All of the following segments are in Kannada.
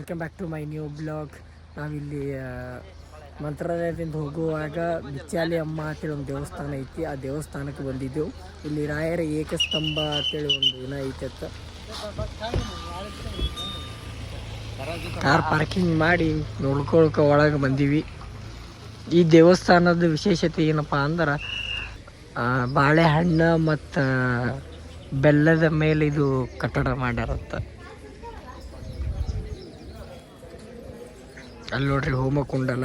Welcome back to my new blog. ನಾವಿಲ್ಲಿ ಮಂತ್ರಾಲಯದಿಂದ ಹೋಗುವಾಗ ಬಿಚ್ಚಾಲಿ ಅಮ್ಮ ಅಂತೇಳಿ ಒಂದು ದೇವಸ್ಥಾನ ಐತಿ. ಆ ದೇವಸ್ಥಾನಕ್ಕೆ ಬಂದಿದ್ದೆವು. ಇಲ್ಲಿ ರಾಯರ ಏಕಸ್ತಂಭ ಅಂತೇಳಿ ಒಂದು ದಿನ ಐತೆ ಅಂತ ಕಾರ್ ಪಾರ್ಕಿಂಗ್ ಮಾಡಿ ನೋಡ್ಕೊಳ್ಕ ಒಳಗೆ ಬಂದೀವಿ. ಈ ದೇವಸ್ಥಾನದ ವಿಶೇಷತೆ ಏನಪ್ಪ ಅಂದ್ರೆ ಬಾಳೆಹಣ್ಣು ಮತ್ತು ಬೆಲ್ಲದ ಮೇಲೆ ಇದು ಕಟ್ಟಡ ಮಾಡ್ಯಾರಂತ. ಅಲ್ಲಿ ನೋಡ್ರಿ ಹೋಮ ಕುಂಡಲ.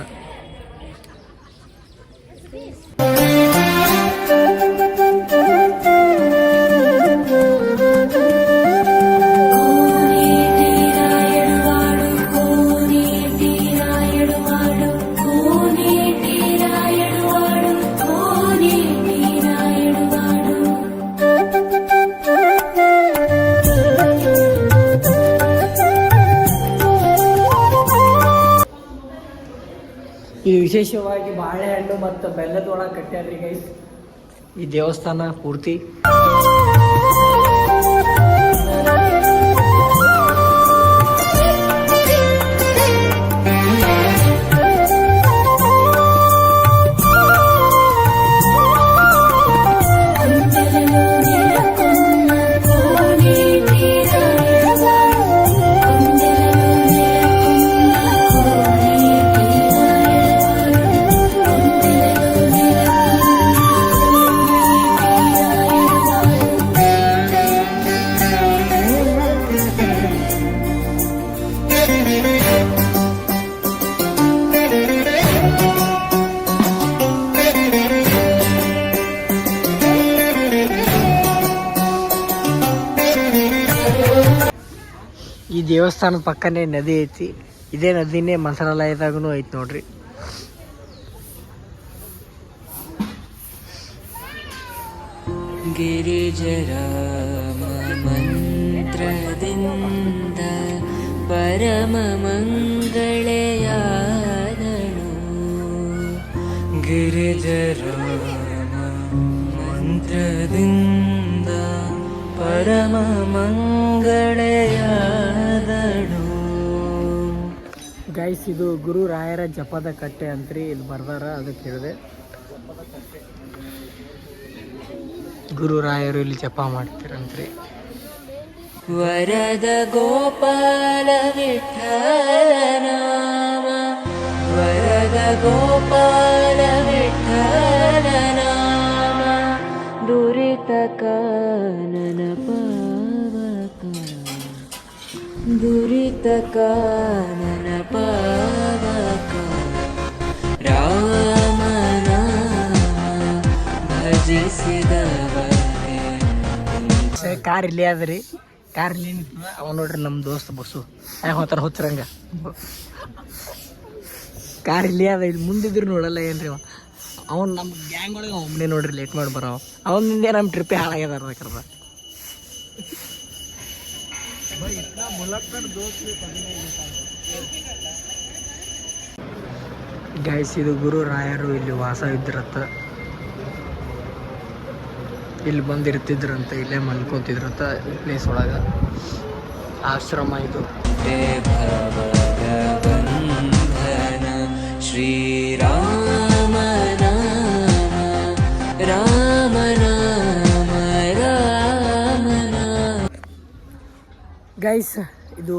ಇದು ವಿಶೇಷವಾಗಿ ಬಾಳೆಹಣ್ಣು ಮತ್ತು ಬೆಲ್ಲದೊಳಗೆ ಕಟ್ಟ್ಯಾರ್ರಿ ಗೈಸ್ ಈ ದೇವಸ್ಥಾನ ಪೂರ್ತಿ. ಈ ದೇವಸ್ಥಾನದ ಪಕ್ಕನೇ ನದಿ ಐತಿ. ಇದೇ ನದಿನೇ ಮಂತ್ರಾಲಯದಾಗೂ ಐತಿ ನೋಡ್ರಿ. ಗಿರಿಜರಾಮ ಮಂತ್ರದಿಂದ ಪರಮ ಮಂಗಳೆಯಾದಳು. ಗಿರಿಜರಾಮ ಮಂತ್ರದಿಂದ ಪರಮ ಮಂಗಳೆಯಾದಳು. ಗೈಸ್ ಇದು ಗುರು ರಾಯರ ಜಪದ ಕಟ್ಟೆ ಅಂತ್ರಿ, ಇಲ್ಲಿ ಬರ್ದಾರ. ಅದಕ್ಕೆ ಹೇಳಿದೆ ಗುರು ರಾಯರು ಇಲ್ಲಿ ಜಪ ಮಾಡ್ತೀರಂತ್ರಿ. ವರದ ಗೋಪಾಲ ವಿಠಲ ನಾಮ, ವರದ ಗೋಪಾಲ ವಿಠಲ ನಾಮ, ದುರಿತ ಕಾನನ ಪಾವಕ, ದುರಿತ ಕಾನನ ಪಾವಕ, ರಾಮನ ಭಜಿಸಿದವರೇ. ಕಾರ್ ಇಲ್ಲೇ ಅದ್ರಿ, ಕಾರ್ ಇಲ್ಲಿ ನಿಂತದ. ಅವ ನೋಡ್ರಿ ನಮ್ಮ ದೋಸ್ತ ಬಸ್ಸು ಯಾಕೆ ಹೋಗ್ತಾರ ಹುಚ್ಚರಂಗ. ಕಾರ್ ಇಲ್ಲೇ ಅದ, ಇಲ್ಲಿ ಮುಂದಿದ್ರು ನೋಡಲ್ಲ ಏನ್ರಿ ಅವ. ಅವ್ನು ನಮ್ಮ ಗ್ಯಾಂಗ್ ಒಳಗೆ ಒಮ್ಮನೆ ನೋಡ್ರಿ ಲೇಟ್ ಮಾಡಿ ಬರೋ. ಅವನಿಂದೇ ನಮ್ಮ ಟ್ರಿಪ್ಪೇ ಹಾಳಾಗ್ಯದಾರ ಬೇಕಂದ್ರೆ. ಗೈಸ್ ಇದು ಗುರು ರಾಯರು ಇಲ್ಲಿ ವಾಸ ಇದ್ರತ್ತ, ಇಲ್ಲಿ ಬಂದಿರ್ತಿದ್ರಂತ, ಇಲ್ಲೇ ಮಲ್ಕೊತಿದ್ರಂತ ಈ ಪ್ಲೇಸ್ ಒಳಗೆ. ಆಶ್ರಮ ಇದು. ಶ್ರೀರಾಮ ನಾಮ, ರಾಮ ನಾಮ, ರಾಮ ನಾಮ. ಗೈಸ್ ಇದು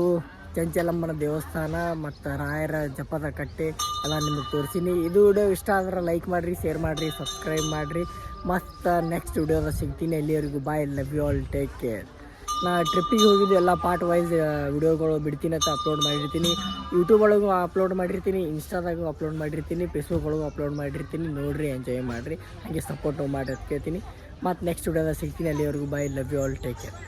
ಚಂಚಲಮ್ಮನ ದೇವಸ್ಥಾನ ಮತ್ತು ರಾಯರ ಜಪದ ಕಟ್ಟೆ ಎಲ್ಲ ನಿಮಗೆ ತೋರಿಸೀನಿ. ಇದು ವಿಡಿಯೋ ಇಷ್ಟ ಆದ್ರೆ ಲೈಕ್ ಮಾಡಿರಿ, ಶೇರ್ ಮಾಡಿರಿ, ಸಬ್ಸ್ಕ್ರೈಬ್ ಮಾಡಿರಿ. ಮತ್ತು ನೆಕ್ಸ್ಟ್ ವಿಡಿಯೋದಾಗ ಸಿಗ್ತೀನಿ. ಎಲ್ಲಿವರೆಗೂ bye, love you all, take care. ನಾ ಟ್ರಿಪ್ಪಿಗೆ ಹೋಗಿದ್ದು ಎಲ್ಲ ಪಾರ್ಟ್ ವೈಸ್ ವಿಡಿಯೋಗಳು ಬಿಡ್ತೀನಿ ಅಂತ ಅಪ್ಲೋಡ್ ಮಾಡಿರ್ತೀನಿ. ಯೂಟ್ಯೂಬ್ ಒಳಗೂ ಅಪ್ಲೋಡ್ ಮಾಡಿರ್ತೀನಿ, ಇನ್ಸ್ಟಾದಾಗೂ ಅಪ್ಲೋಡ್ ಮಾಡಿರ್ತೀನಿ, ಫೇಸ್ಬುಕ್ ಒಳಗೂ ಅಪ್ಲೋಡ್ ಮಾಡಿರ್ತೀನಿ. ನೋಡಿರಿ, ಎಂಜಾಯ್ ಮಾಡಿರಿ, ಹಾಗೆ ಸಪೋರ್ಟು ಮಾಡಿ ಕೇಳ್ತೀನಿ. ಮತ್ತು ನೆಕ್ಸ್ಟ್ ವಿಡಿಯೋದಾಗ ಸಿಗ್ತೀನಿ. ಅಲ್ಲಿವರೆಗೂ bye, love you all, take care.